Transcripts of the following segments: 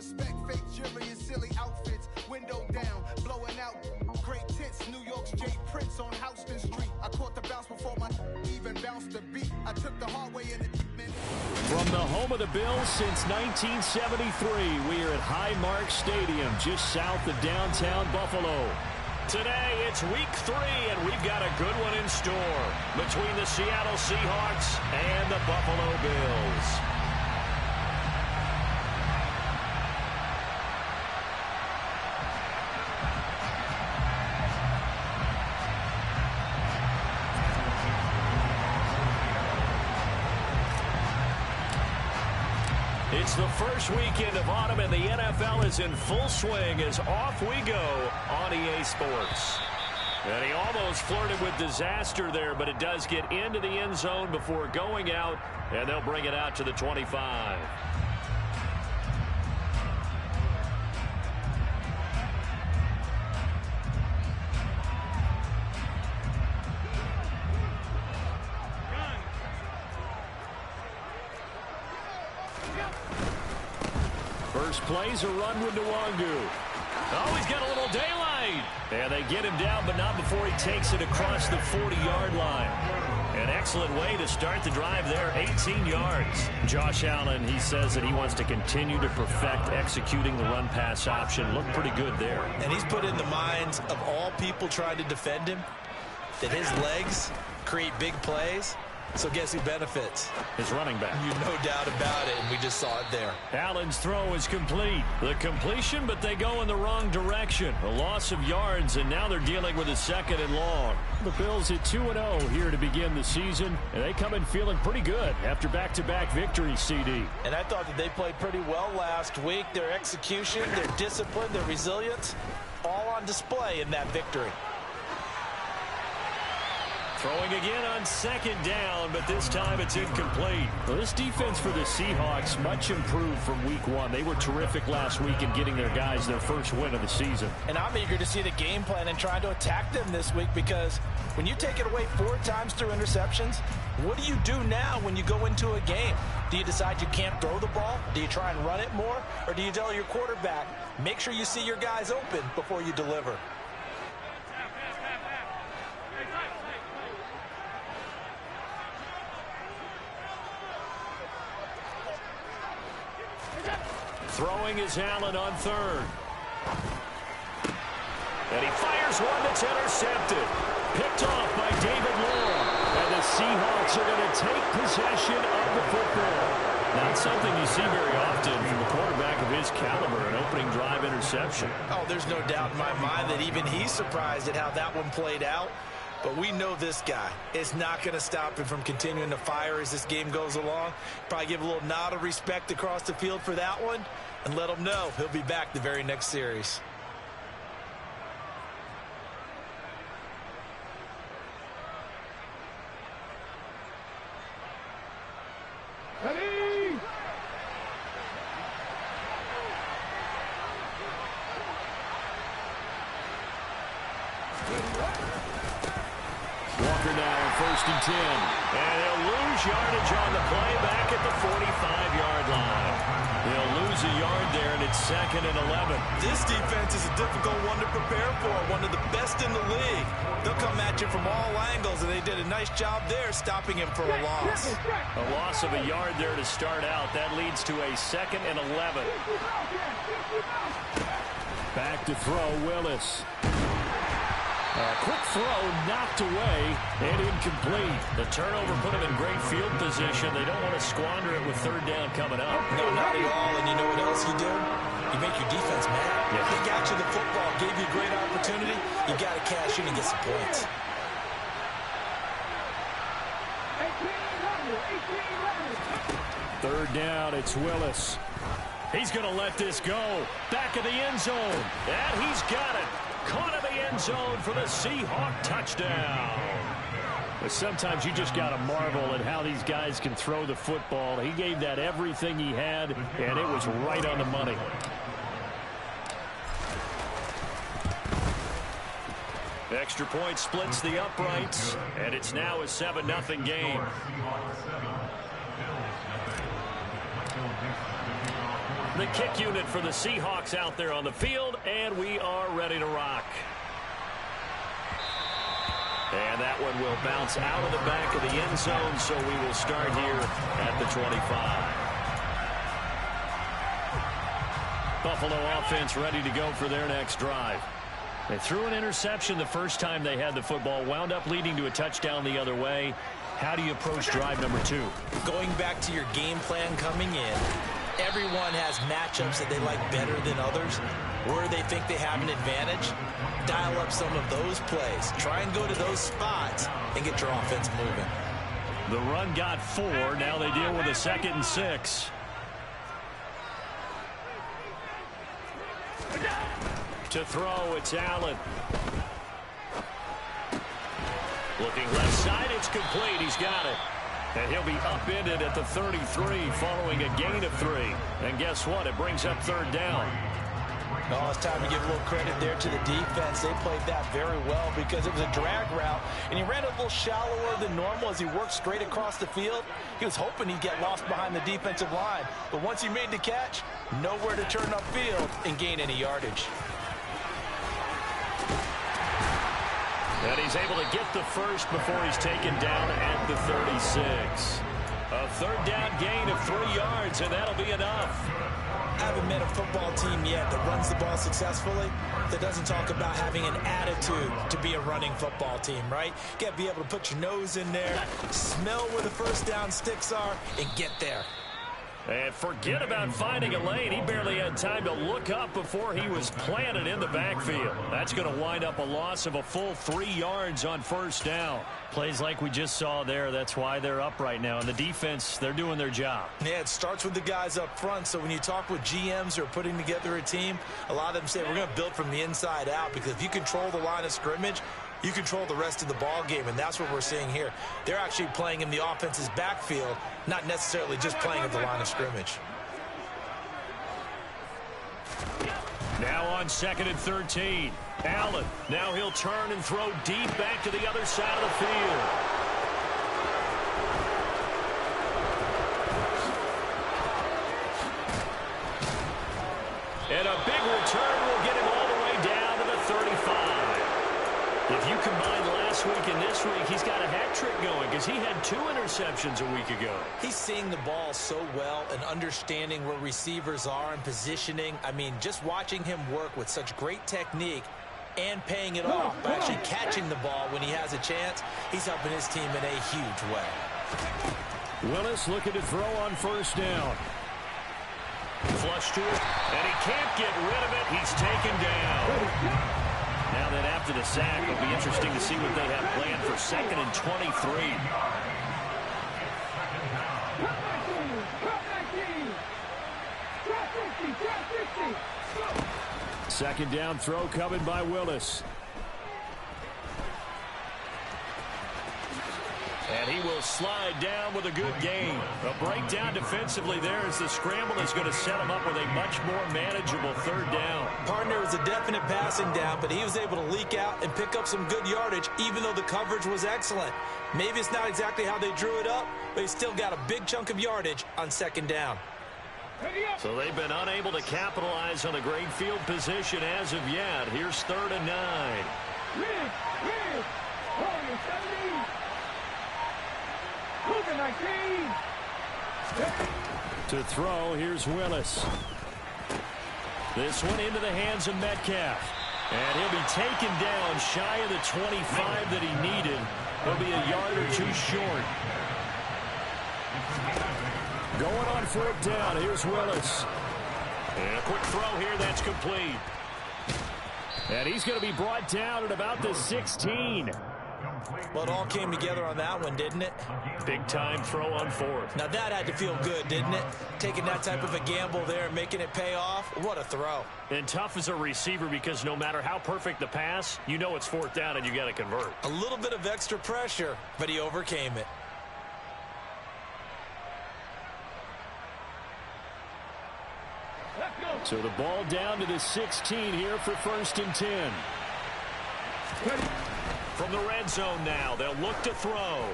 respect fake jury and silly outfits. Window down, blowing out great tits. New York's Jay Prince on Houston Street. I caught the bounce before my even bounced the beat. I took the hard way in the minute. From the home of the Bills since 1973, we are at Highmark Stadium, just south of downtown Buffalo. Today, it's week 3, and we've got a good one in store between the Seattle Seahawks and the Buffalo Bills. It's the first weekend of autumn, and the NFL is in full swing as off we go on EA Sports. And he almost flirted with disaster there, but it does get into the end zone before going out, and they'll bring it out to the 25. First play's a run with Nwangu. Oh, he's got a little daylight. And they get him down, but not before he takes it across the 40-yard line. An excellent way to start the drive there, 18 yards. Josh Allen, he says that he wants to continue to perfect executing the run-pass option. Looked pretty good there. And he's put in the minds of all people trying to defend him that his legs create big plays. So guess who benefits? His running back. You no doubt about it, and we just saw it there. Allen's throw is complete. The completion, but they go in the wrong direction. A loss of yards, and now they're dealing with a 2nd and long. The Bills at 2-0 here to begin the season, and they come in feeling pretty good after back-to-back victories, CD. And I thought that they played pretty well last week. Their execution, their discipline, their resilience, all on display in that victory. Throwing again on 2nd down, but this time it's incomplete. Well, this defense for the Seahawks much improved from week 1. They were terrific last week in getting their guys their first win of the season. And I'm eager to see the game plan and trying to attack them this week, because when you take it away 4 times through interceptions, what do you do now when you go into a game? Do you decide you can't throw the ball? Do you try and run it more? Or do you tell your quarterback, make sure you see your guys open before you deliver? Throwing is Allen on 3rd. And he fires one that's intercepted. Picked off by David Long. And the Seahawks are going to take possession of the football. Not something you see very often from a quarterback of his caliber, an opening drive interception. Oh, there's no doubt in my mind that even he's surprised at how that one played out. But we know this guy is not going to stop him from continuing to fire as this game goes along. Probably give a little nod of respect across the field for that one, and let him know he'll be back the very next series. Ready? Walker now on 1st and 10. And they'll lose yardage on the play back at the 45-yard line. They'll lose a yard there, and it's 2nd and 11. This defense is a difficult one to prepare for, one of the best in the league. They'll come at you from all angles, and they did a nice job there stopping him for a loss. A loss of a yard there to start out. That leads to a 2nd and 11. Back to throw, Willis. A quick throw knocked away and incomplete. The turnover put them in great field position. They don't want to squander it with 3rd down coming up. No, not at all. And you know what else you do? You make your defense mad. Yeah. They got you the football, gave you a great opportunity. You got to cash in and get some points. 3rd down, it's Willis. He's going to let this go. Back of the end zone. And he's got it. Caught in the end zone for the Seahawk touchdown. But sometimes you just got to marvel at how these guys can throw the football. He gave that everything he had, and it was right on the money. Extra point splits the uprights, and it's now a 7-0 game. The kick unit for the Seahawks out there on the field, and we are ready to rock. And that one will bounce out of the back of the end zone, so we will start here at the 25. Buffalo offense ready to go for their next drive. They threw an interception the first time they had the football, wound up leading to a touchdown the other way. How do you approach drive number 2? Going back to your game plan coming in, everyone has matchups that they like better than others. Where they think they have an advantage, dial up some of those plays. Try and go to those spots and get your offense moving. The run got 4. Now they deal with a 2nd and 6. To throw, it's Allen. Looking left side, it's complete. He's got it. And he'll be upended at the 33 following a gain of 3. And guess what? It brings up 3rd down. Oh, it's time to give a little credit there to the defense. They played that very well because it was a drag route, and he ran a little shallower than normal as he worked straight across the field. He was hoping he'd get lost behind the defensive line, but once he made the catch, nowhere to turn upfield and gain any yardage. And he's able to get the first before he's taken down at the 36. A 3rd down gain of 3 yards, and that'll be enough. I haven't met a football team yet that runs the ball successfully that doesn't talk about having an attitude to be a running football team, right? You got to be able to put your nose in there, smell where the first down sticks are, and get there. And forget about finding a lane. He barely had time to look up before he was planted in the backfield. That's going to wind up a loss of a full 3 yards on 1st down. Plays like we just saw there, that's why they're up right now. And the defense, they're doing their job. Yeah, it starts with the guys up front. So when you talk with GMs who are putting together a team, a lot of them say we're going to build from the inside out, because if you control the line of scrimmage, you control the rest of the ball game, and that's what we're seeing here. They're actually playing in the offense's backfield, not necessarily just playing at the line of scrimmage. Now on 2nd and 13. Allen, now he'll turn and throw deep back to the other side of the field. And a big return will get him all the way down to the 35. If you combine last week and this week, he's got a hat trick going because he had 2 interceptions a week ago. He's seeing the ball so well and understanding where receivers are and positioning. I mean, just watching him work with such great technique and paying it off by actually catching the ball when he has a chance, he's helping his team in a huge way. Willis looking to throw on 1st down. Flush to it, and he can't get rid of it. He's taken down. Now then, after the sack, it'll be interesting to see what they have planned for 2nd and 23. Second down throw coming by Willis. And he will slide down with a good gain. A breakdown defensively there as the scramble is going to set him up with a much more manageable 3rd down. Partner was a definite passing down, but he was able to leak out and pick up some good yardage, even though the coverage was excellent. Maybe it's not exactly how they drew it up, but he still got a big chunk of yardage on 2nd down. So they've been unable to capitalize on a great field position as of yet. Here's 3rd and 9. To throw, here's Willis. This one into the hands of Metcalf. And he'll be taken down shy of the 25 that he needed. He'll be a yard or 2 short. Going on 4th down, here's Willis. And a quick throw here, that's complete. And he's going to be brought down at about the 16. Well, it all came together on that one, didn't it? Big time throw on 4th. Now that had to feel good, didn't it? Taking that type of a gamble there and making it pay off. What a throw. And tough as a receiver because no matter how perfect the pass, you know it's 4th down and you got to convert. A little bit of extra pressure, but he overcame it. So the ball down to the 16 here for 1st and 10. From the red zone now, they'll look to throw.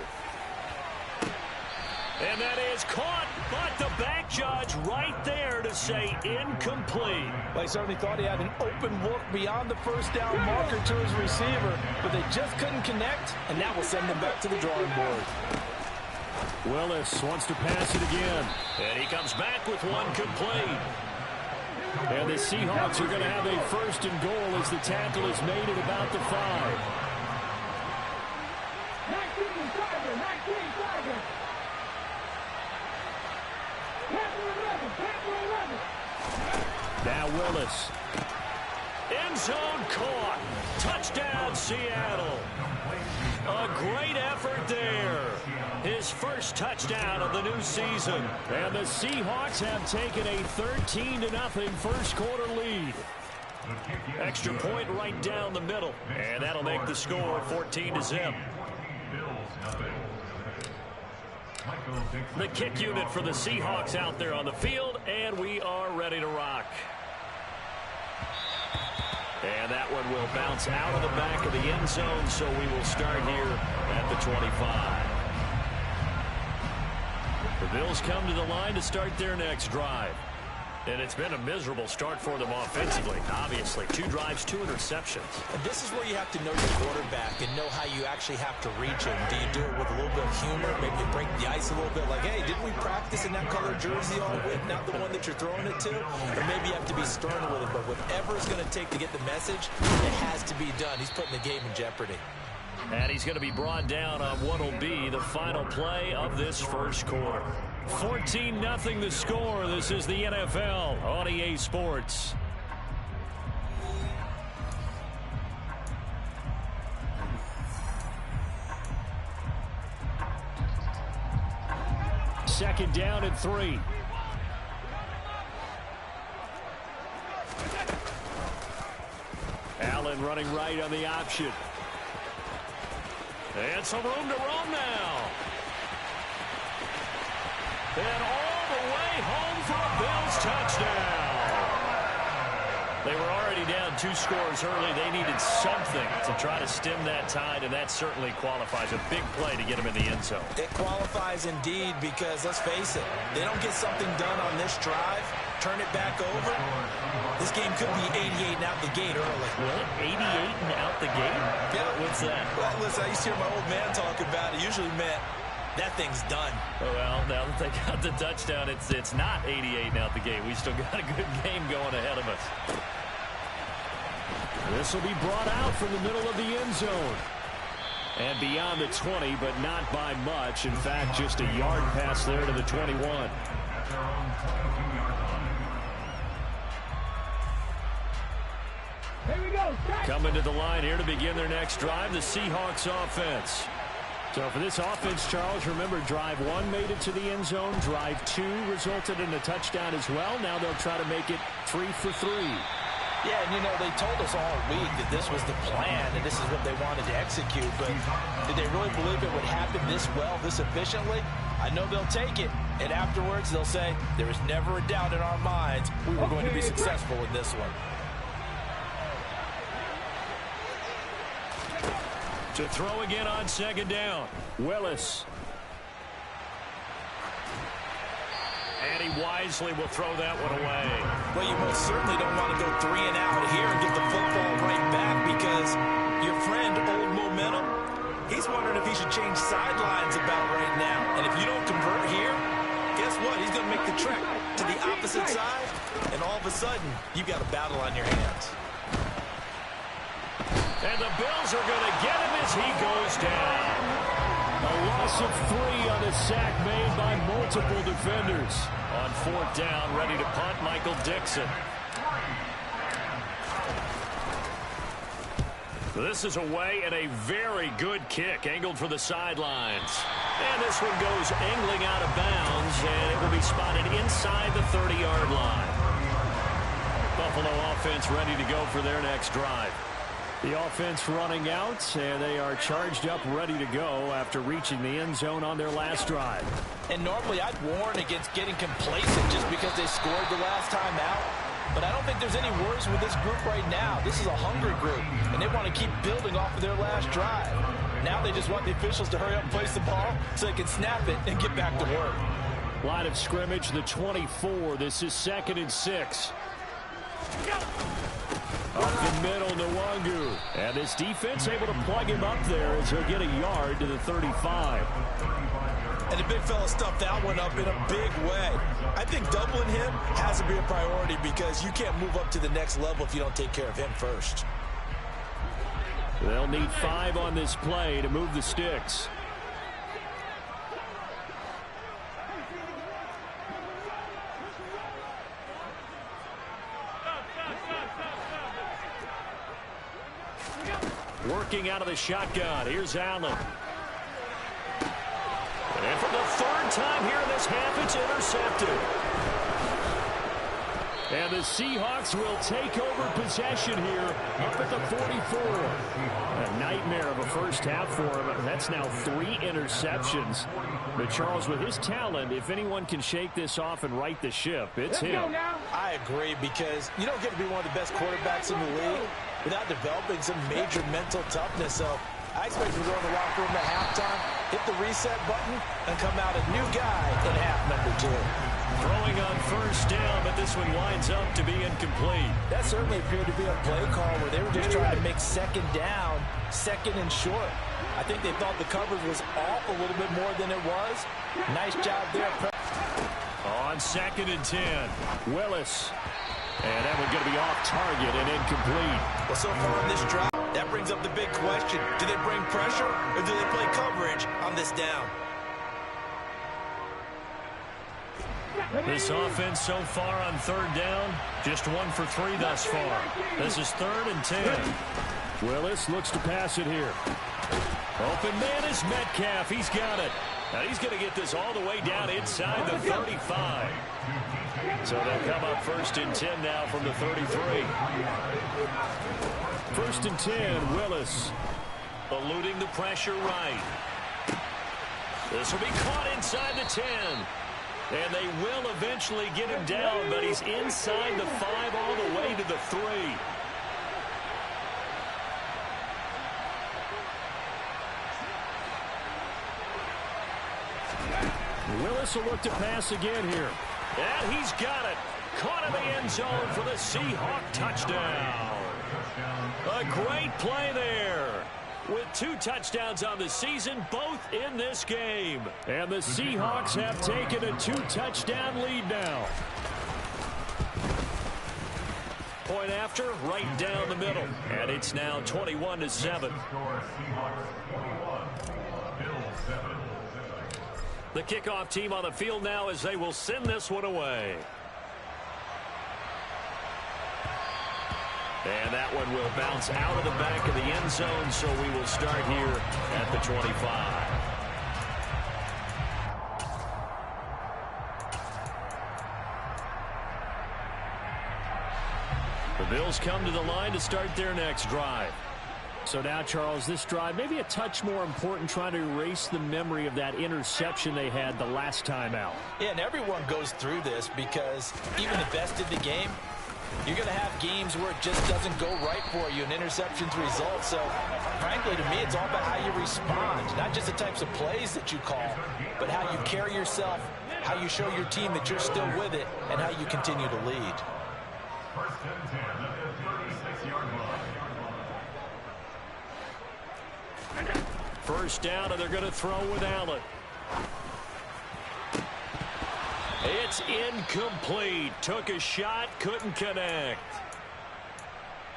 And that is caught, but the back judge right there to say incomplete. Well, he certainly thought he had an open look beyond the first down marker to his receiver, but they just couldn't connect, and that will send them back to the drawing board. Willis wants to pass it again. And he comes back with one complete. And the Seahawks are going to have a first and goal as the tackle is made at about the 5. Now Willis. End zone caught. Touchdown, Seattle. A great effort there. His first touchdown of the new season. And the Seahawks have taken a 13-0 first quarter lead. Extra point right down the middle. And that'll make the score 14-0. The kick unit for the Seahawks out there on the field, and we are ready to rock. And that one will bounce out of the back of the end zone, so we will start here at the 25. The Bills come to the line to start their next drive. And it's been a miserable start for them offensively, obviously. 2 drives, 2 interceptions. And this is where you have to know your quarterback and know how you actually have to reach him. Do you do it with a little bit of humor? Maybe you break the ice a little bit like, hey, didn't we practice in that color jersey all week, not the one that you're throwing it to? Or maybe you have to be stern with it, but whatever it's going to take to get the message, it has to be done. He's putting the game in jeopardy. And he's going to be brought down on what will be the final play of this first quarter. 14-0 the score. This is the NFL on EA Sports. Second down and 3. Allen running right on the option. And some room to roam now. And all the way home for a Bills touchdown. They were already down 2 scores early. They needed something to try to stem that tide, and that certainly qualifies. A big play to get them in the end zone. It qualifies indeed because, let's face it, they don't get something done on this drive, turn it back over, this game could be 88 and out the gate early. What? 88 and out the gate? Yeah. What's that? Well, listen, I used to hear my old man talk about it. Usually meant that thing's done. Well, now that they got the touchdown, it's not 88 and out the gate. We still got a good game going ahead of us. This will be brought out from the middle of the end zone. And beyond the 20, but not by much. In fact, just a yard pass there to the 21. Here we go. Coming to the line here to begin their next drive, the Seahawks offense. So for this offense, Charles, remember, drive 1 made it to the end zone. Drive 2 resulted in a touchdown as well. Now they'll try to make it 3 for 3. Yeah, and you know, they told us all week that this was the plan and this is what they wanted to execute, but did they really believe it would happen this well, this efficiently? I know they'll take it, and afterwards they'll say, there was never a doubt in our minds we were going to be successful in this one. To throw again on second down, Willis. And he wisely will throw that one away. Well, you most certainly don't want to go 3 and out here and get the football right back because your friend, Old Momentum, he's wondering if he should change sidelines about right now. And if you don't convert here, guess what? He's going to make the trek to the opposite side, and all of a sudden, you've got a battle on your hands. And the Bills are going to get him as he goes down. A loss of 3 on a sack made by multiple defenders. On 4th down, ready to punt, Michael Dixon. This is away and a very good kick, angled for the sidelines. And this one goes angling out of bounds, and it will be spotted inside the 30-yard line. Buffalo offense ready to go for their next drive. The offense running out, and they are charged up, ready to go after reaching the end zone on their last drive. And normally I'd warn against getting complacent just because they scored the last time out. But I don't think there's any worries with this group right now. This is a hungry group, and they want to keep building off of their last drive. Now they just want the officials to hurry up and place the ball so they can snap it and get back to work. Line of scrimmage, the 24. This is 2nd and 6. Up the middle, Nwangu. And this defense able to plug him up there as he'll get a yard to the 35. And the big fella stuffed that one up in a big way. I think doubling him has to be a priority because you can't move up to the next level if you don't take care of him first. They'll need 5 on this play to move the sticks. Working out of the shotgun. Here's Allen. And for the 3rd time here in this half, it's intercepted. And the Seahawks will take over possession here up at the 44. A nightmare of a first half for him. That's now 3 interceptions. But Charles, with his talent, if anyone can shake this off and right the ship, it's him. I agree, because you don't get to be one of the best quarterbacks in the league without developing some major mental toughness. So I expect him to go in the locker room at halftime, hit the reset button, and come out a new guy in half number 2. Throwing on 1st down, but this one winds up to be incomplete. That certainly appeared to be a play call where they were just trying to make 2nd down, 2nd and short. I think they thought the coverage was off a little bit more than it was. Nice job there. On 2nd and 10, Willis. And that one's going to be off target and incomplete. Well, so far in this drive, that brings up the big question. Do they bring pressure or do they play coverage on this down? This offense so far on 3rd down, just 1 for 3 thus far. This is 3rd and 10. Willis looks to pass it here. Open man is Metcalf. He's got it. Now he's going to get this all the way down inside the 35. So they'll come up 1st and 10 now from the 33. 1st and 10, Willis. Eluding the pressure right. This will be caught inside the 10. And they will eventually get him down, but he's inside the 5 all the way to the 3. Willis will look to pass again here. And he's got it. Caught in the end zone for the Seahawk touchdown. A great play there. With 2 touchdowns on the season, both in this game. And the Seahawks have taken a 2-touchdown lead now. Point after, right down the middle. And it's now 21-7. The kickoff team on the field now as they will send this one away. And that one will bounce out of the back of the end zone, so we will start here at the 25. The Bills come to the line to start their next drive. So now, Charles, this drive maybe a touch more important, trying to erase the memory of that interception they had the last time out. Yeah, and everyone goes through this because even the best in the game, you're going to have games where it just doesn't go right for you, and interceptions result. So, frankly, to me, it's all about how you respond, not just the types of plays that you call, but how you carry yourself, how you show your team that you're still with it, and how you continue to lead. 1st and 10 at the 36-yard line. 1st down, and they're going to throw with Allen. It's incomplete. Took a shot, couldn't connect.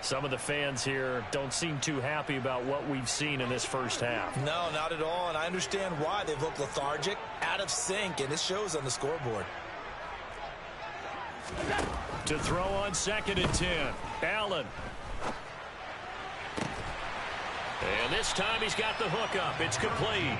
Some of the fans here don't seem too happy about what we've seen in this first half. No, not at all, and I understand why. They've looked lethargic, out of sync, and it shows on the scoreboard. To throw on 2nd and 10. Allen. And this time he's got the hook up. It's complete.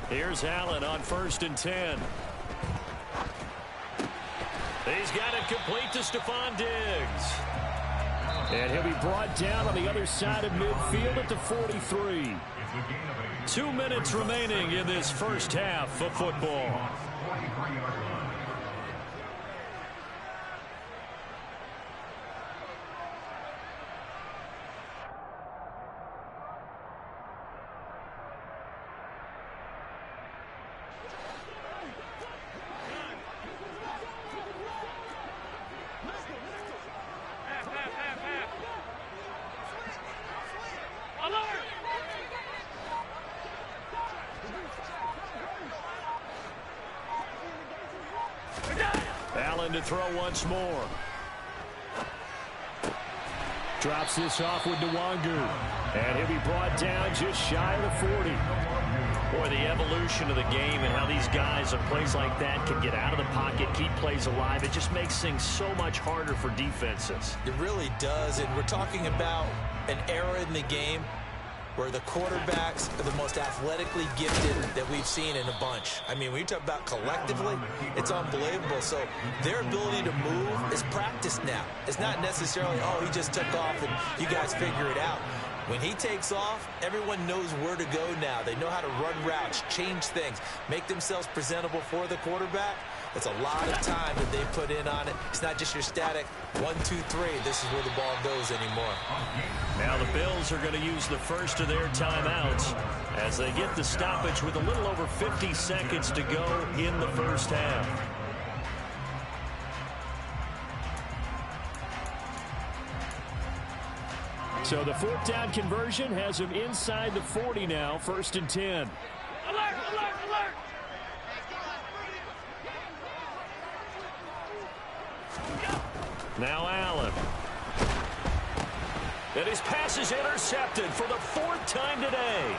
Here's Allen on 1st and 10. He's got it complete to Stephon Diggs. And he'll be brought down on the other side of midfield at the 43. 2 minutes remaining in this first half of football. Allen to throw once more. Drops this off with Nwangu. And he'll be brought down just shy of the 40. Boy, the evolution of the game and how these guys at plays like that can get out of the pocket, keep plays alive, it just makes things so much harder for defenses. It really does, and we're talking about an era in the game where the quarterbacks are the most athletically gifted that we've seen in a bunch. I mean, when you talk about collectively, it's unbelievable. So their ability to move is practiced now. It's not necessarily, oh, he just took off and you guys figure it out. When he takes off, everyone knows where to go now. They know how to run routes, change things, make themselves presentable for the quarterback. It's a lot of time that they put in on it. It's not just your static 1, 2, 3. This is where the ball goes anymore. Now the Bills are going to use the first of their timeouts as they get the stoppage with a little over 50 seconds to go in the first half. So the fourth down conversion has him inside the 40 now, 1st and 10. Alert, alert, alert! Now Allen. And his pass is intercepted for the 4th time today.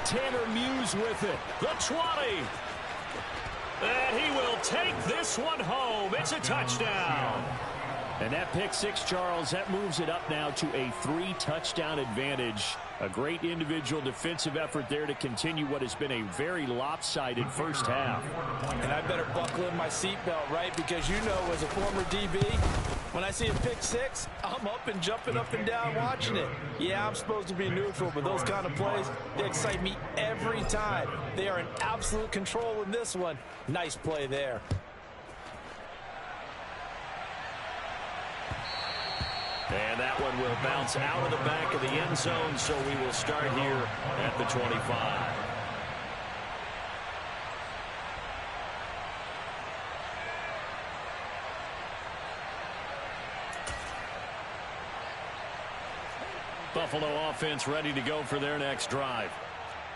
Tanner Muse with it. The 20. And he will take this one home. It's a touchdown. And that pick six, Charles, that moves it up now to a 3-touchdown advantage. A great individual defensive effort there to continue what has been a very lopsided first half. And I better buckle in my seatbelt, right? Because you know, as a former DB, when I see a pick six, I'm up and jumping up and down watching it. Yeah, I'm supposed to be neutral, but those kind of plays, they excite me every time. They are in absolute control in this one. Nice play there. And that one will bounce out of the back of the end zone, so we will start here at the 25. Buffalo offense ready to go for their next drive.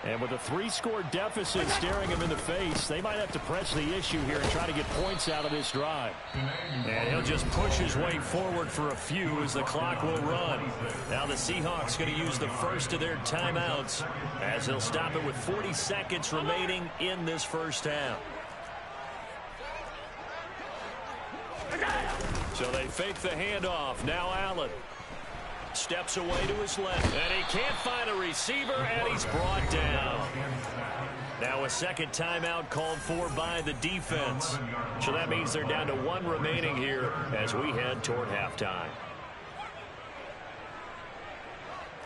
And with a 3-score deficit staring them in the face, they might have to press the issue here and try to get points out of this drive. And he'll just push his way forward for a few as the clock will run. Now the Seahawks going to use the first of their timeouts as they'll stop it with 40 seconds remaining in this first half. So they fake the handoff. Now Allen. Steps away to his left, and he can't find a receiver, and he's brought down. Now a second timeout called for by the defense. So that means they're down to 1 remaining here as we head toward halftime.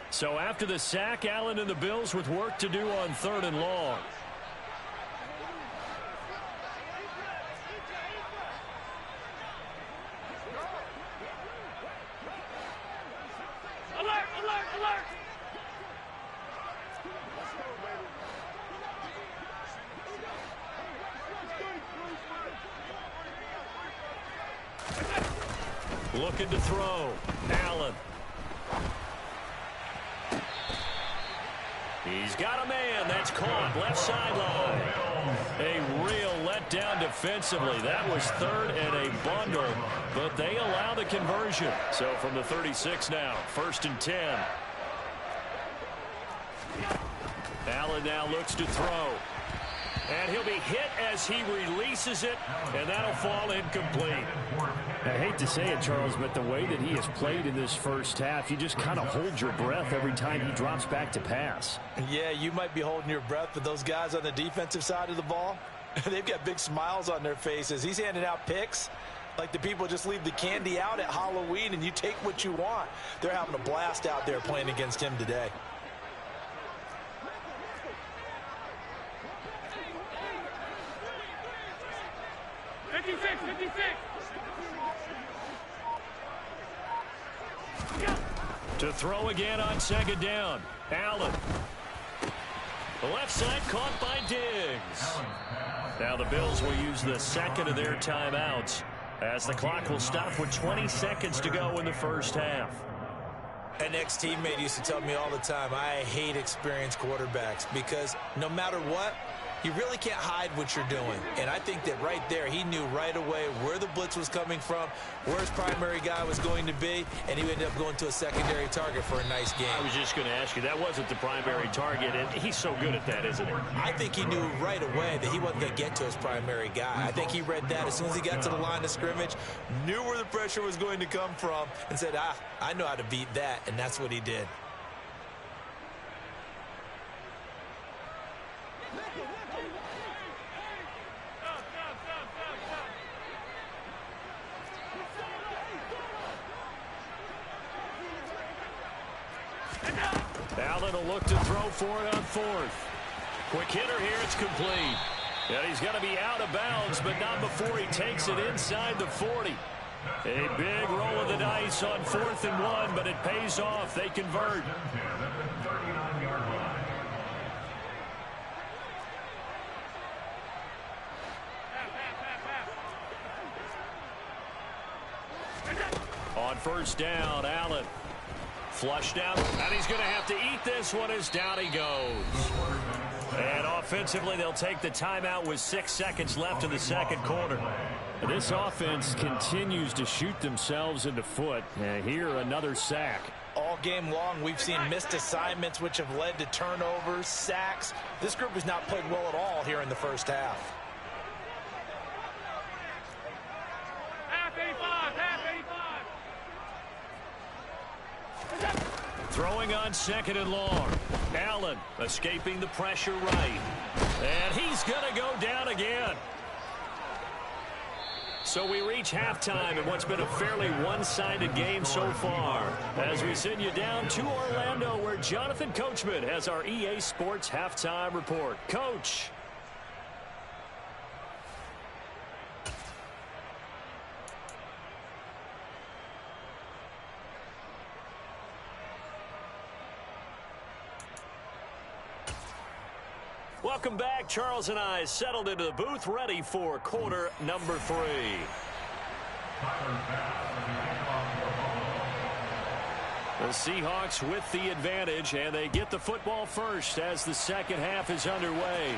So after the sack, Allen and the Bills with work to do on 3rd and long. Looking to throw. Allen. He's got a man. That's caught. Left sideline. A real letdown defensively. That was 3rd and a bundle, but they allow the conversion. So from the 36 now, 1st and 10. Allen now looks to throw. And he'll be hit as he releases it, and that'll fall incomplete. I hate to say it, Charles, but the way that he has played in this first half, you just kind of hold your breath every time he drops back to pass. Yeah, you might be holding your breath, but those guys on the defensive side of the ball, they've got big smiles on their faces. He's handing out picks like the people just leave the candy out at Halloween and you take what you want. They're having a blast out there playing against him today. To throw again on 2nd down. Allen. The left side caught by Diggs. Now the Bills will use the second of their timeouts as the clock will stop with 20 seconds to go in the first half. An ex-teammate used to tell me all the time, I hate experienced quarterbacks because no matter what, You really can't hide what you're doing. And I think that right there, he knew right away where the blitz was coming from, where his primary guy was going to be, and he ended up going to a secondary target for a nice game. I was just going to ask you, that wasn't the primary target, and he's so good at that, isn't he? I think he knew right away that he wasn't going to get to his primary guy. I think he read that as soon as he got to the line of scrimmage, knew where the pressure was going to come from, and said, I know how to beat that, and that's what he did. Allen will look to throw for it on fourth. Quick hitter here, it's complete. And he's going to be out of bounds, but not before he takes it inside the 40. A big roll of the dice on 4th and 1, but it pays off. They convert. On first down, Allen. Flushed out, and he's going to have to eat this one as down he goes. And offensively, they'll take the timeout with 6 seconds left in the second quarter. This offense continues to shoot themselves in the foot. Here, another sack. All game long, we've seen missed assignments, which have led to turnovers, sacks. This group has not played well at all here in the first half. Half 85, half 85. Throwing on 2nd and long. Allen escaping the pressure right. And he's going to go down again. So we reach halftime in what's been a fairly one-sided game so far. As we send you down to Orlando, where Jonathan Coachman has our EA Sports Halftime Report. Coach. Welcome back. Charles and I settled into the booth, ready for quarter number 3. The Seahawks with the advantage, and they get the football first as the second half is underway.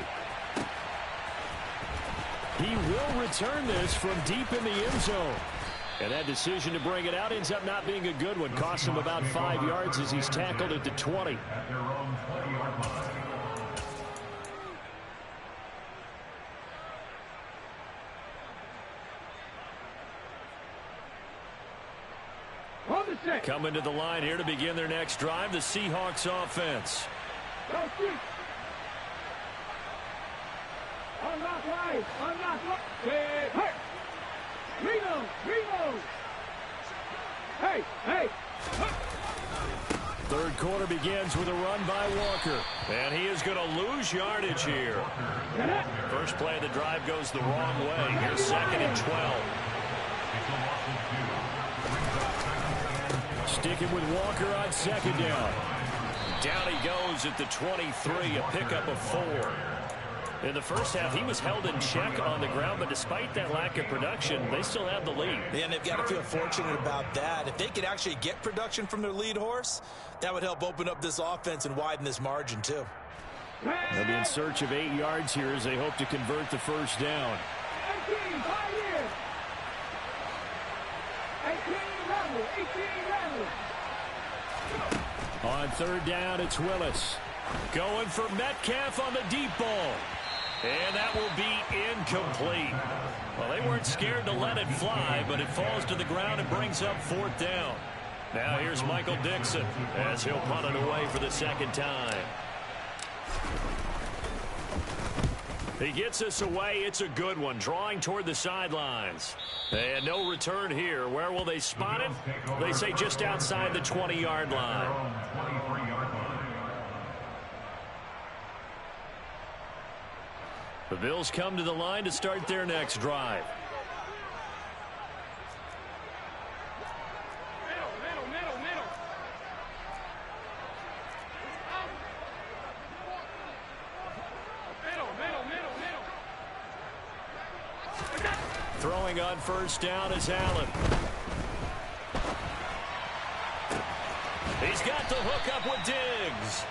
He will return this from deep in the end zone. And that decision to bring it out ends up not being a good one. Costs him about 5 yards as he's tackled at the 20. Coming to the line here to begin their next drive, the Seahawks offense. Unlock right, unlock right. Hey, Reno. Hey. Third quarter begins with a run by Walker. And he is going to lose yardage here. First play of the drive goes the wrong way. Here's 2nd and 12. Sticking with Walker on 2nd down. Down he goes at the 23, a pickup of 4. In the first half, he was held in check on the ground, but despite that lack of production, they still have the lead. And they've got to feel fortunate about that. If they could actually get production from their lead horse, that would help open up this offense and widen this margin, too. They'll be in search of 8 yards here as they hope to convert the first down. 18 Rebel. On 3rd down, it's Willis. Going for Metcalf on the deep ball. And that will be incomplete. Well, they weren't scared to let it fly, but it falls to the ground and brings up 4th down. Now here's Michael Dixon as he'll punt it away for the second time. He gets us away. It's a good one, drawing toward the sidelines. And no return here. Where will they spot it? They say just outside the 20-yard line. The Bills come to the line to start their next drive. Middle. Throwing on first down is Allen. He's got the hook up with Diggs.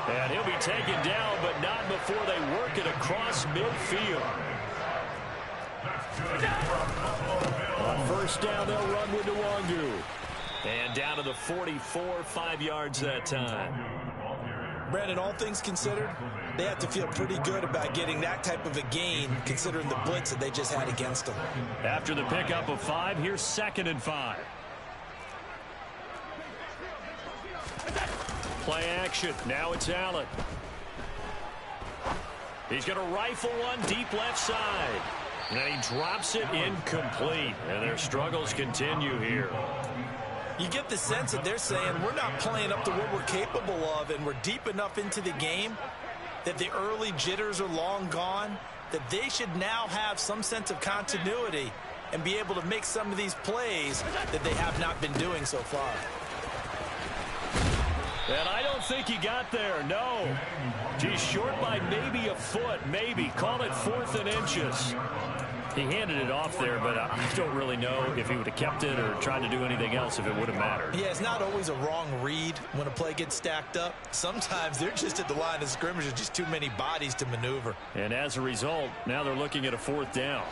And he'll be taken down, but not before they work it across midfield. On first down, they'll run with Nwangu. And down to the 44, 5 yards that time. Brandon, all things considered, they have to feel pretty good about getting that type of a gain, considering the blitz that they just had against them. After the pickup of 5, here's 2nd and 5. Play action. Now it's Allen. He's going to rifle one deep left side. And he drops it incomplete. And their struggles continue here. You get the sense that they're saying we're not playing up to what we're capable of, and we're deep enough into the game that the early jitters are long gone, that they should now have some sense of continuity and be able to make some of these plays that they have not been doing so far. And I don't think he got there, no. He's short by maybe a foot, maybe. Call it 4th and inches. He handed it off there, but I don't really know if he would have kept it or tried to do anything else if it would have mattered. Yeah, it's not always a wrong read when a play gets stacked up. Sometimes they're just at the line of scrimmage with just too many bodies to maneuver. And as a result, now they're looking at a 4th down.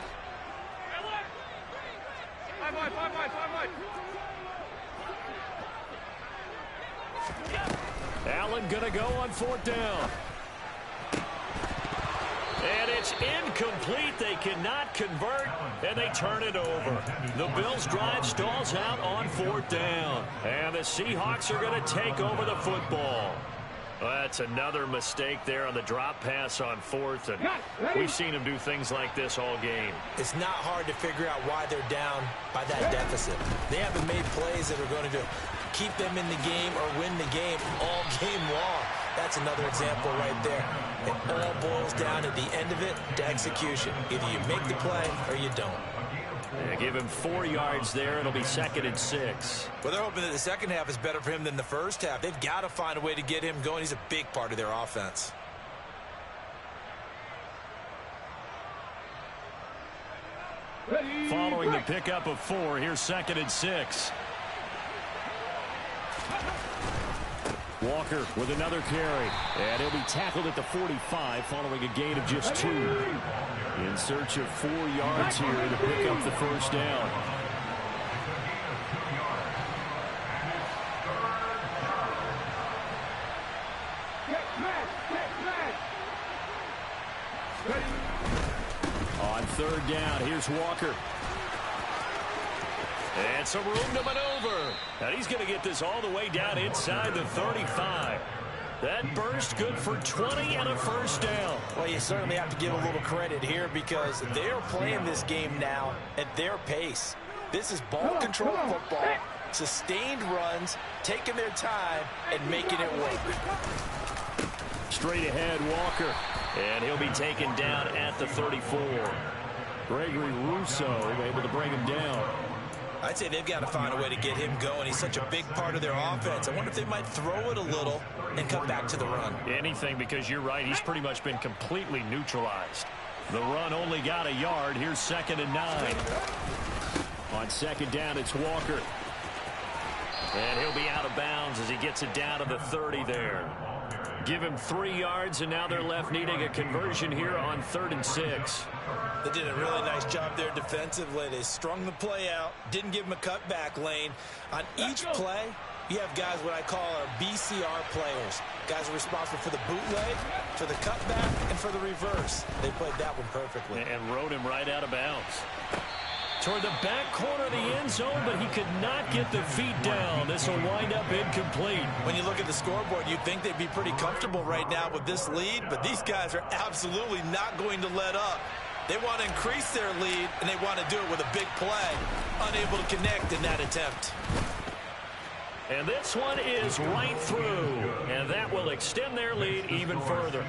Allen gonna go on 4th down. And it's incomplete. They cannot convert, and they turn it over. The Bills' drive stalls out on 4th down. And the Seahawks are going to take over the football. That's another mistake there on the drop pass on 4th. And we've seen them do things like this all game. It's not hard to figure out why they're down by that deficit. They haven't made plays that are going to keep them in the game or win the game all game long. That's another example right there. It all boils down at the end of it to execution. Either you make the play or you don't. Yeah, give him 4 yards there. It'll be 2nd and 6. Well, they're hoping that the second half is better for him than the first half. They've got to find a way to get him going. He's a big part of their offense. Following the pickup of 4, here's 2nd and 6. Walker with another carry. And he'll be tackled at the 45 following a gain of just 2. In search of 4 yards here to pick up the first down. On 3rd down, here's Walker. And some room to maneuver. And he's going to get this all the way down inside the 35. That burst good for 20 and a first down. Well, you certainly have to give a little credit here because they are playing this game now at their pace. This is ball control football, sustained runs, taking their time, and making it work. Straight ahead, Walker. And he'll be taken down at the 34. Gregory Rousseau able to bring him down. I'd say they've got to find a way to get him going. He's such a big part of their offense. I wonder if they might throw it a little and come back to the run. Anything, because you're right. He's pretty much been completely neutralized. The run only got a yard. Here's 2nd and 9. On 2nd down, it's Walker. And he'll be out of bounds as he gets it down to the 30 there. Give him 3 yards, and now they're left needing a conversion here on 3rd and 6. They did a really nice job there defensively. They strung the play out, didn't give him a cutback lane. On each play, you have guys what I call our BCR players. Guys are responsible for the bootleg, for the cutback, and for the reverse. They played that one perfectly. And rode him right out of bounds. Toward the back corner of the end zone, but he could not get the feet down. This will wind up incomplete. When you look at the scoreboard, you'd think they'd be pretty comfortable right now with this lead, but these guys are absolutely not going to let up. They want to increase their lead, and they want to do it with a big play. Unable to connect in that attempt. And this one is right through, and that will extend their lead even further.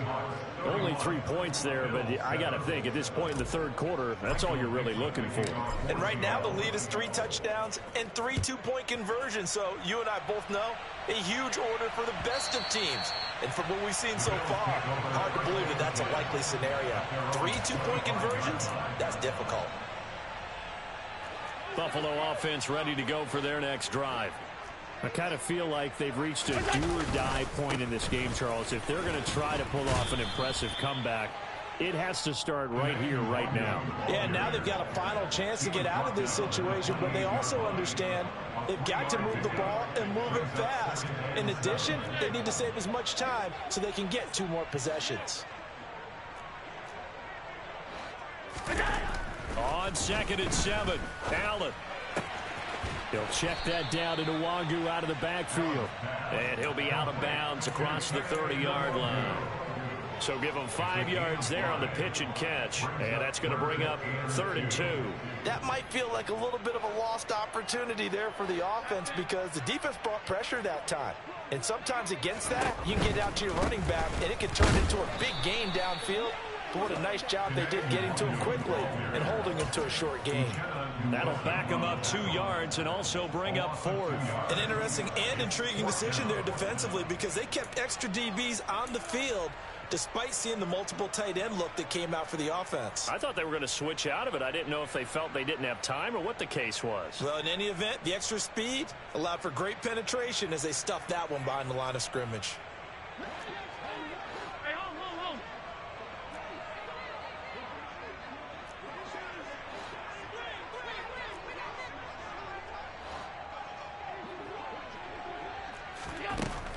Only 3 points there, but I got to think at this point in the 3rd quarter, that's all you're really looking for. And right now the lead is 3 touchdowns and 3 two-point conversions. So you and I both know a huge order for the best of teams. And from what we've seen so far, hard to believe that that's a likely scenario. 3 two-point conversions? That's difficult. Buffalo offense ready to go for their next drive. I kind of feel like they've reached a do-or-die point in this game, Charles. If they're going to try to pull off an impressive comeback, it has to start right here, right now. Yeah, now they've got a final chance to get out of this situation, but they also understand they've got to move the ball and move it fast. In addition, they need to save as much time so they can get 2 more possessions. On 2nd and 7, Allen. He'll check that down to Nwangu out of the backfield. And he'll be out of bounds across the 30-yard line. So give him 5 yards there on the pitch and catch. And that's going to bring up 3rd and 2. That might feel like a little bit of a lost opportunity there for the offense because the defense brought pressure that time. And sometimes against that, you can get out to your running back, and it can turn into a big gain downfield. But what a nice job they did getting to him quickly and holding him to a short gain. That'll back him up 2 yards and also bring up 4th. An interesting and intriguing decision there defensively because they kept extra DBs on the field despite seeing the multiple tight end look that came out for the offense. I thought they were going to switch out of it. I didn't know if they felt they didn't have time or what the case was. Well, in any event, the extra speed allowed for great penetration as they stuffed that one behind the line of scrimmage.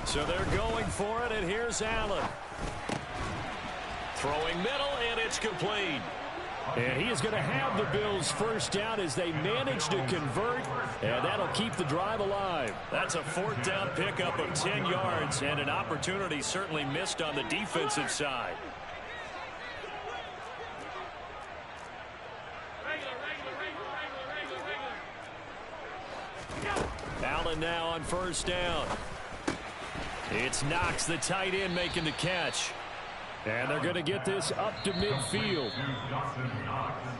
So they're going for it, and here's Allen. Throwing middle, and it's complete. And he is going to have the Bills first down as they manage to convert, and that'll keep the drive alive. That's a 4th down pickup of 10 yards, and an opportunity certainly missed on the defensive side. Allen now on 1st down. It's Knox, the tight end, making the catch. And they're going to get this up to midfield.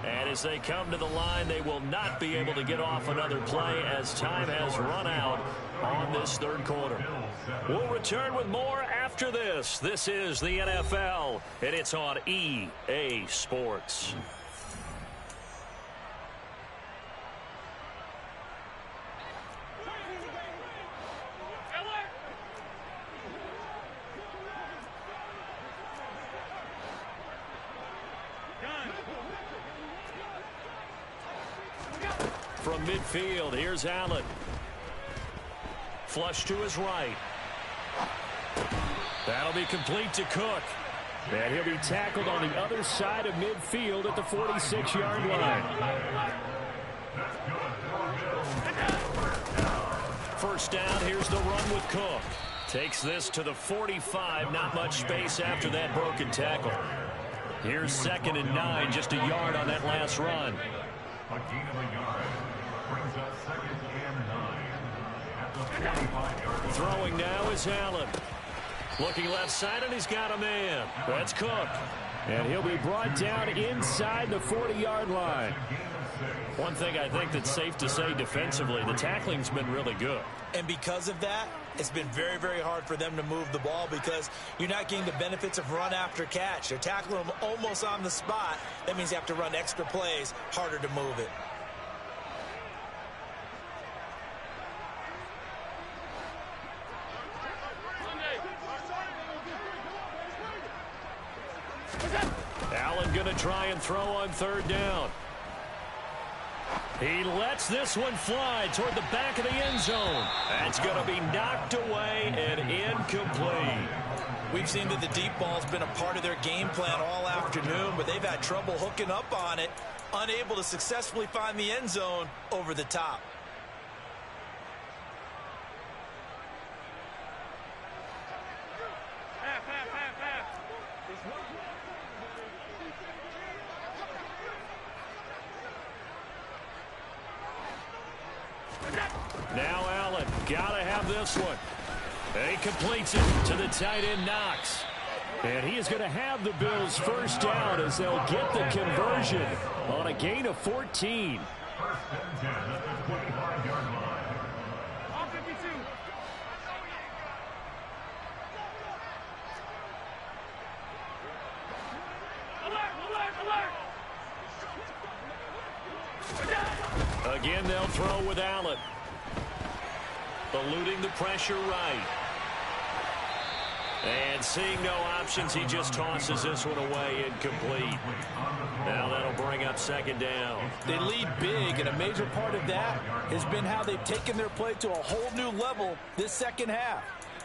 And as they come to the line, they will not be able to get off another play as time has run out on this 3rd quarter. We'll return with more after this. This is the NFL, and it's on EA Sports. From midfield, here's Allen. Flush to his right. That'll be complete to Cook. And he'll be tackled on the other side of midfield at the 46-yard line. First down, here's the run with Cook. Takes this to the 45, not much space after that broken tackle. Here's 2nd and 9, just a yard on that last run. A gain of a yard brings up 2nd and 9 at the 45-yard line. Throwing now is Allen. Looking left side, and he's got a man. That's Cook. And he'll be brought down inside the 40-yard line. One thing I think that's safe to say defensively, the tackling's been really good. And because of that, it's been very, very hard for them to move the ball because you're not getting the benefits of run after catch. They're tackling them almost on the spot. That means you have to run extra plays, harder to move it. Allen going to try and throw on 3rd down. He lets this one fly toward the back of the end zone. That's going to be knocked away and incomplete. We've seen that the deep ball's been a part of their game plan all afternoon, but they've had trouble hooking up on it, unable to successfully find the end zone over the top. Now Allen, gotta have this one. He completes it to the tight end Knox. And he is going to have the Bills first down as they'll get the conversion on a gain of 14. First and 10 at the 25-yard line. All 52. Alert, alert, alert. Again, they'll throw with Allen. eluding the pressure right. And seeing no options, he just tosses this one away incomplete. Now that'll bring up second down. They lead big, and a major part of that has been how they've taken their play to a whole new level this second half.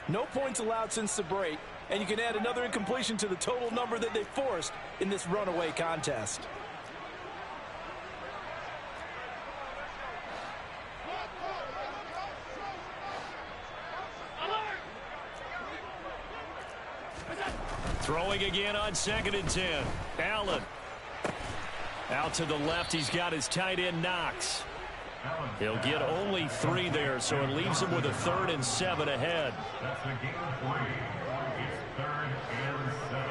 No points allowed since the break, and you can add another incompletion to the total number that they forced in this runaway contest. Throwing again on 2nd and 10. Allen. Out to the left, he's got his tight end Knox. He'll get only 3 there, so it leaves him with a 3rd and 7 ahead. That's the game play. It's 3rd and 7.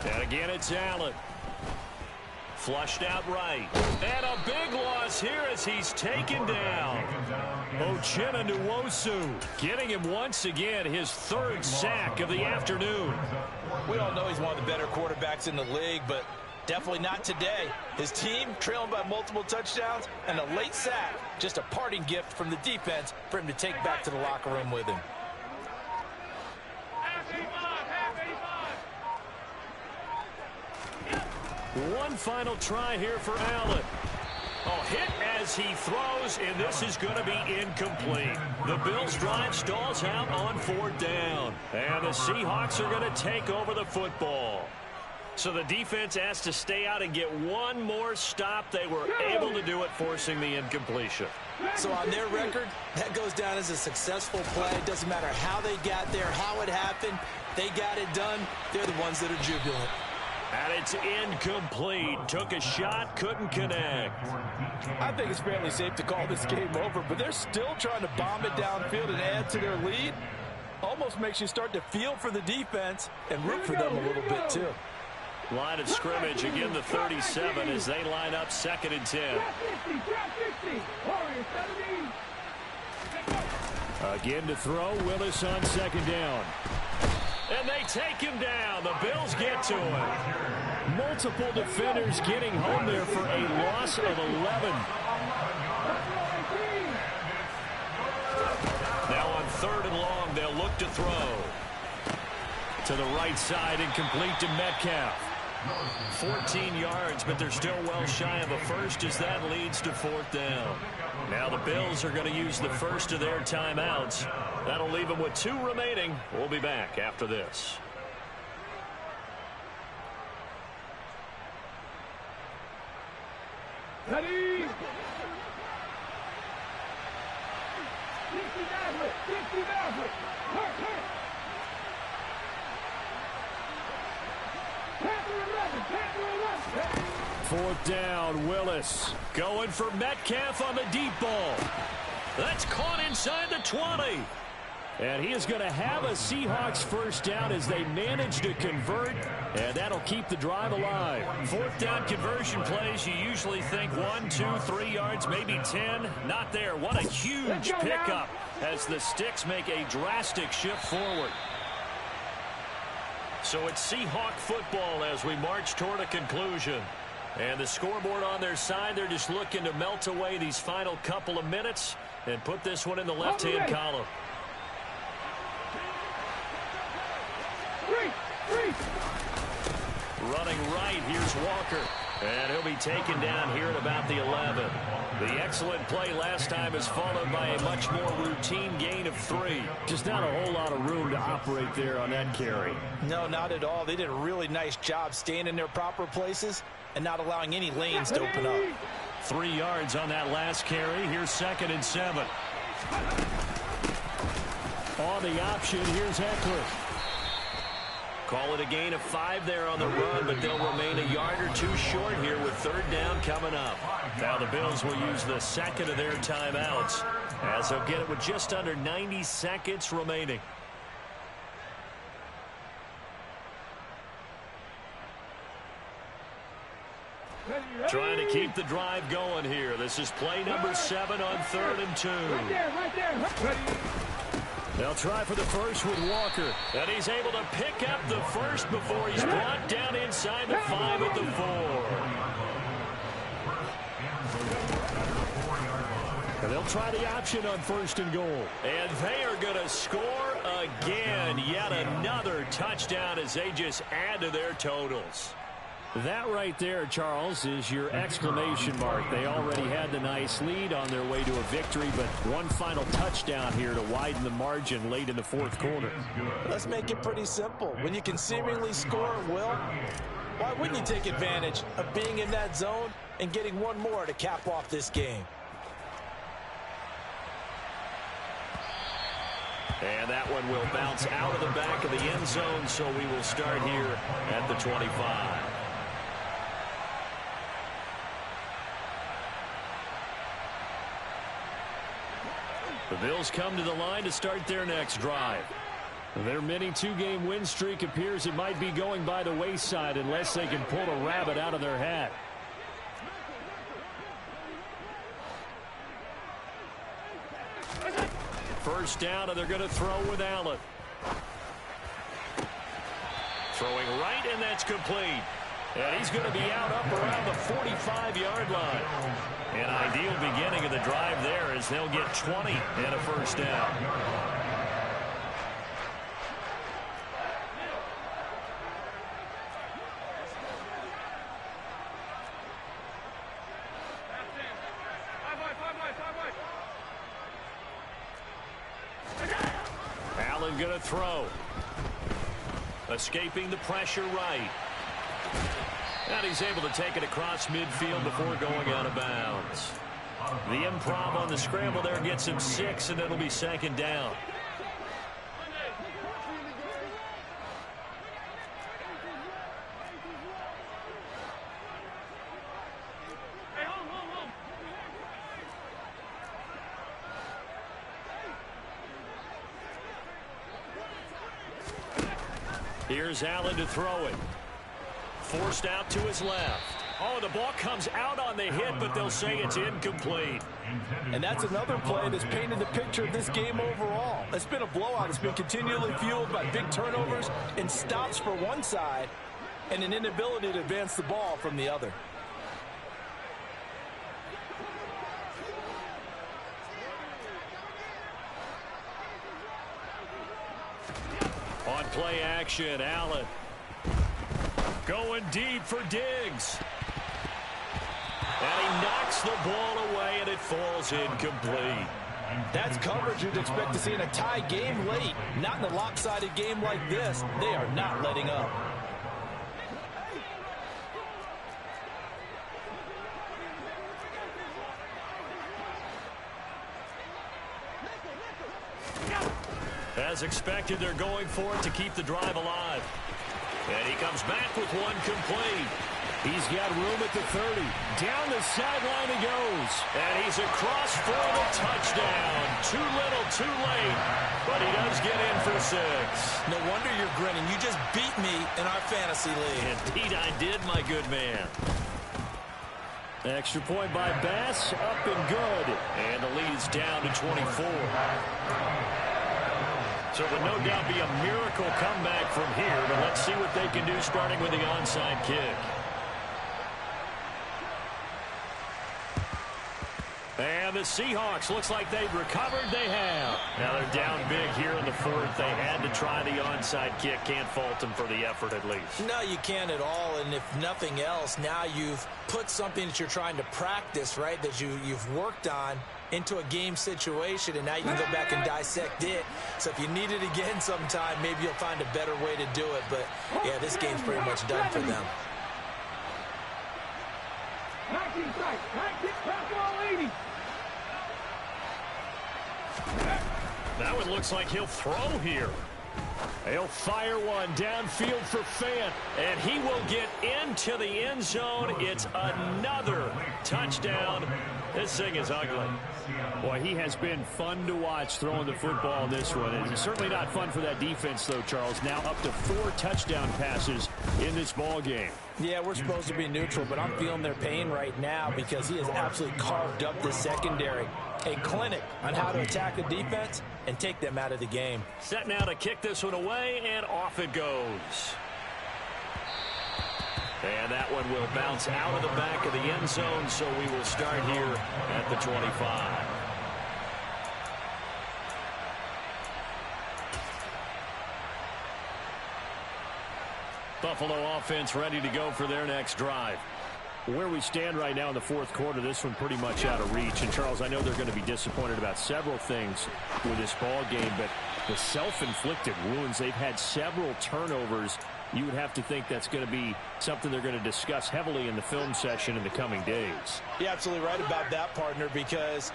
And again, it's Allen. Flushed out right. And a big loss here as he's taken down. Uchenna Nwosu getting him once again his 3rd sack of the afternoon. We all know he's one of the better quarterbacks in the league, but definitely not today. His team trailing by multiple touchdowns and a late sack. Just a parting gift from the defense for him to take back to the locker room with him. One final try here for Allen. Oh, hit as he throws, and this is going to be incomplete. The Bills' drive stalls out on 4th down, and the Seahawks are going to take over the football. So the defense has to stay out and get one more stop. They were able to do it, forcing the incompletion. So on their record, that goes down as a successful play. It doesn't matter how they got there, how it happened. They got it done. They're the ones that are jubilant. And it's incomplete. Took a shot, couldn't connect. I think it's fairly safe to call this game over, but they're still trying to bomb it downfield and add to their lead. Almost makes you start to feel for the defense and root for them a little bit too. Line of scrimmage, again the 37 as they line up 2nd and 10. Again to throw, Willis on 2nd down. And they take him down. The Bills get to him. Multiple defenders getting home there for a loss of 11. Now on 3rd and long, they'll look to throw. To the right side, incomplete to Metcalf. 14 yards, but they're still well shy of a first as that leads to 4th down. Now the Bills are going to use the first of their timeouts. That'll leave them with 2 remaining. We'll be back after this. Ready? 60 Maverick. Hurt. Panther 11. 4th down, Willis going for Metcalf on the deep ball. That's caught inside the 20. And he is going to have a Seahawks first down as they manage to convert, and that'll keep the drive alive. 4th down conversion plays, you usually think 1, 2, 3 yards, maybe 10. Not there. What a huge pickup as the Sticks make a drastic shift forward. So it's Seahawk football as we march toward a conclusion. And the scoreboard on their side, they're just looking to melt away these final couple of minutes and put this one in the left-hand column. Running right, here's Walker. And he'll be taken down here at about the 11. The excellent play last time is followed by a much more routine gain of 3. Just not a whole lot of room to operate there on that carry. No, not at all. They did a really nice job staying in their proper places and not allowing any lanes to open up. 3 yards on that last carry. Here's 2nd and 7. On the option, here's Eckler. Call it a gain of 5 there on the run, but they'll remain a yard or 2 short here with 3rd down coming up. Now the Bills will use the second of their timeouts as they'll get it with just under 90 seconds remaining. Trying to keep the drive going here. This is play number 7 on 3rd and 2. Right there. They'll try for the first with Walker. And he's able to pick up the first before he's brought down inside the 5 at the 4. And they'll try the option on 1st and goal. And they are going to score again. Yet another touchdown as they just add to their totals. That right there, Charles, is your exclamation mark. They already had the nice lead on their way to a victory, but one final touchdown here to widen the margin late in the 4th quarter. Let's make it pretty simple. When you can seemingly score at will, why wouldn't you take advantage of being in that zone and getting one more to cap off this game? And that one will bounce out of the back of the end zone, so we will start here at the 25. The Bills come to the line to start their next drive. Their mini 2-game win streak appears it might be going by the wayside unless they can pull a rabbit out of their hat. First down, and they're going to throw with Allen. Throwing right, and that's complete. And he's going to be out up around the 45-yard line. An ideal beginning of the drive there as they'll get 20 and a first down. Allen going to throw. Escaping the pressure right. And he's able to take it across midfield before going out of bounds. The improv on the scramble there gets him 6, and it'll be 2nd down. Here's Allen to throw it. Forced out to his left. Oh, the ball comes out on the hit, but they'll say it's incomplete. And that's another play that's painted the picture of this game overall. It's been a blowout. It's been continually fueled by big turnovers and stops for one side and an inability to advance the ball from the other. On play action, Allen. Going deep for Diggs. And he knocks the ball away, and it falls incomplete. That's coverage you'd expect to see in a tie game late. Not in a lopsided game like this. They are not letting up. As expected, they're going for it to keep the drive alive. And he comes back with one complete. He's got room at the 30. Down the sideline he goes. And he's across for the touchdown. Too little, too late. But he does get in for 6. No wonder you're grinning. You just beat me in our fantasy league. Indeed I did, my good man. Extra point by Bass. Up and good. And the lead is down to 24. So it would no doubt be a miracle comeback from here, but let's see what they can do starting with the onside kick. And the Seahawks, looks like they've recovered. They have. Now they're down big here in the 4th. They had to try the onside kick. Can't fault them for the effort at least. No, you can't at all. And if nothing else, now you've put something that you're trying to practice, right, that you've worked on into a game situation, and now you can go back and dissect it. So if you need it again sometime, maybe you'll find a better way to do it. But, yeah, this game's pretty much done for them. 19 strike. 19, pass ball 80. That one looks like he'll throw here. He'll fire one downfield for Fant, and he will get into the end zone. It's another touchdown. This thing is ugly. Boy, he has been fun to watch throwing the football in this one. It's certainly not fun for that defense, though, Charles. Now up to 4 touchdown passes in this ball game. Yeah, we're supposed to be neutral, but I'm feeling their pain right now because he has absolutely carved up the secondary. a clinic on how to attack the defense and take them out of the game. Set now to kick this one away, and off it goes. And that one will bounce out of the back of the end zone, so we will start here at the 25. Buffalo offense ready to go for their next drive. Where we stand right now in the fourth quarter, this one pretty much out of reach. And, Charles, I know they're going to be disappointed about several things with this ball game, but the self-inflicted wounds, they've had several turnovers. You would have to think that's going to be something they're going to discuss heavily in the film session in the coming days. You're absolutely right about that, partner, because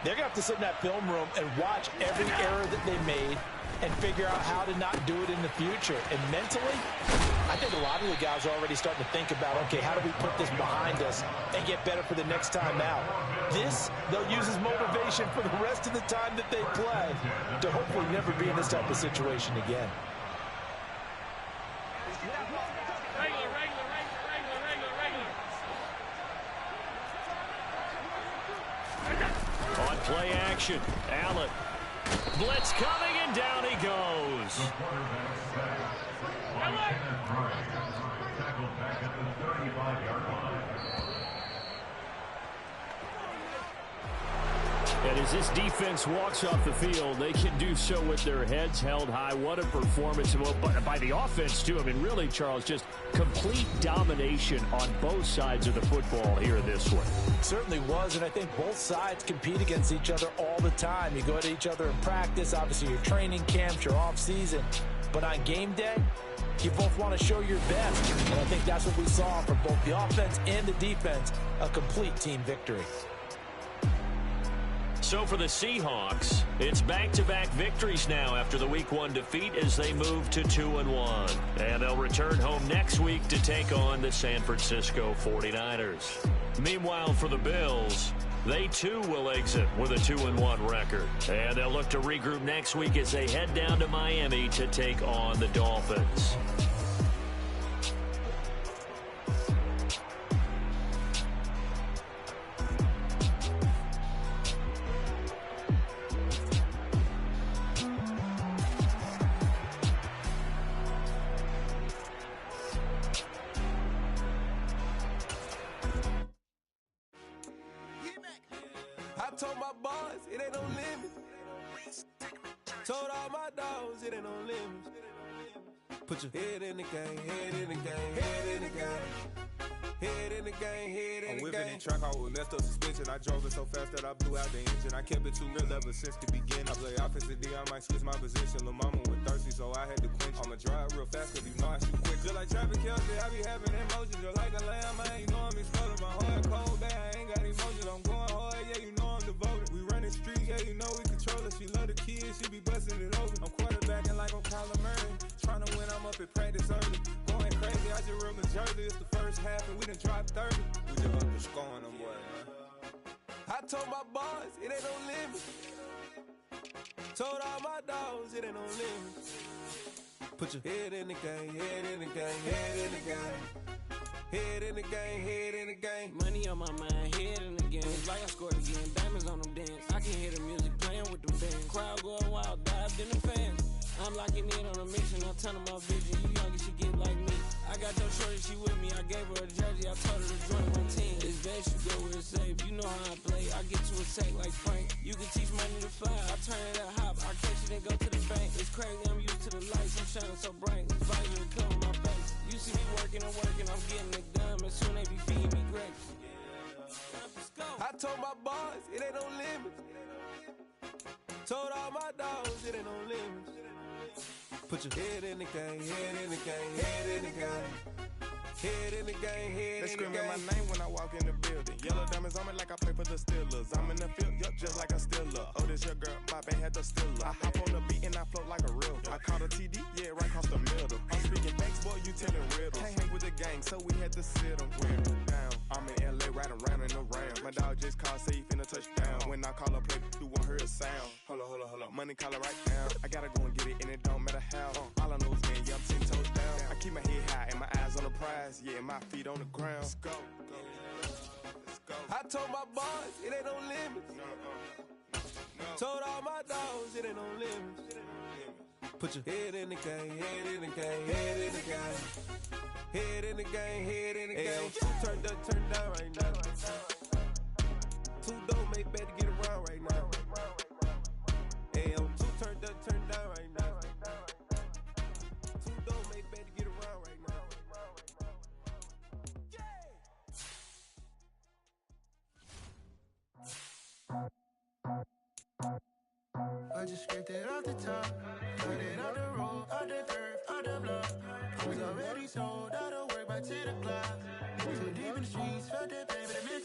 they're going to have to sit in that film room and watch every error that they made and figure out how to not do it in the future. And mentally, I think a lot of the guys are already starting to think about, okay, how do we put this behind us and get better for the next time out? This, they'll use as motivation for the rest of the time that they play to hopefully never be in this type of situation again. On play action, Allen. Blitz coming, and down he goes. The quarterback sack. By Kenneth Price. Tackled back at the 35-yard line. And as this defense walks off the field, they can do so with their heads held high. What a performance by the offense, too. I mean, really, Charles, just complete domination on both sides of the football here in this one. Certainly was, and I think both sides compete against each other all the time. You go to each other in practice, obviously your training camps, your off-season. But on game day, you both want to show your best. And I think that's what we saw from both the offense and the defense, a complete team victory. So for the Seahawks, it's back-to-back victories now after the Week 1 defeat as they move to 2-1. And they'll return home next week to take on the San Francisco 49ers. Meanwhile, for the Bills, they too will exit with a 2-1 record. And they'll look to regroup next week as they head down to Miami to take on the Dolphins. I told my boys it ain't no limit. Told all my dogs it ain't no limit. Put your head in the game, head in the game, head in the game. Head in the game, head in the game. I'm whipping in track, I was messed up suspension. I drove it so fast that I blew out the engine. I kept it too real ever since the beginning. I play offensive D, I might switch my position. Lil' mama was thirsty, so I had to quench. I'ma drive real fast, cause you know I shoot quick. Just like Travis Kelce, I be having emotions. Just like a lamb, man, you know I'm exploding. My heart cold, bad, I ain't got emotions. I'm going hard, yeah, you know I'm devoted. We running streets, yeah, you know we control it. She love the kids, she be busting it open. I'm quarterbacking like I'm Kyler Murray. Trying to win, I'm up at practice early. Going crazy, I just run the jersey. It's the first half and we done dropped 30. We just up to scoring them, boy, man. I told my boys, it ain't no limit. Told all my dogs, it ain't no limit. Put your head in the game, head in the game, head in the game. Head in the game, head in the game. Money on my mind, head in the game. It's like I scored again, diamonds on them dance. I can hear the music playing with them bands. Crowd going wild, dived in the fans. I'm locking in on a mission, I'm telling my vision. You young, you should get like me. I got your shorty, she with me. I gave her a jersey, I told her to join my team. It's best you go where it's safe. You know how I play. I get to attack like Frank. You can teach money to fly. I turn it up hop. I catch it and go to the bank. It's crazy, I'm used to the lights. I'm shining so bright. It's visor to cover my face. You see me working and working. I'm getting it done. And soon they be feeding me grapes. I told my boys, it ain't no limit. Told all my dogs, it ain't no limit. Put your head in the game, head in the game, head in the game. Head in the game, head in the game. They screaming my name when I walk in the building. Yellow diamonds on me like I play for the Steelers. I'm in the field, yup, just like a Steeler. Oh, this your girl, my band had the Steeler. I hop on the beat and I float like a real. I caught a TD, yeah, right across the middle. I'm speaking thanks, boy, you telling riddles. Can't hang with the gang, so we had to sit them down. I'm in LA, riding around in the ram. My dog just called, say he finna touchdown. When I call a play, do want her a sound. Hold up, money call it right now. I gotta go and get it, and it don't matter how. All I know is, man, yeah, I'm 10 toes down. I keep my head high and my eyes on the prize. Yeah, my feet on the ground. Let's go. I told my boys, it ain't no limits. Told all my dogs, it ain't no limits. Put your head in the game, head in the game, head in the game. Head in the game, head in the game. Two turned up, turned down right now. Two don't make better get around right now. Hey, I'm two turned up, turned down right now. Two don't make better get around right now. I just scraped it off the top, cut it out the road, out the dirt, out the block. I was already sold, out of work, back to the clock. Too deep in the streets, felt that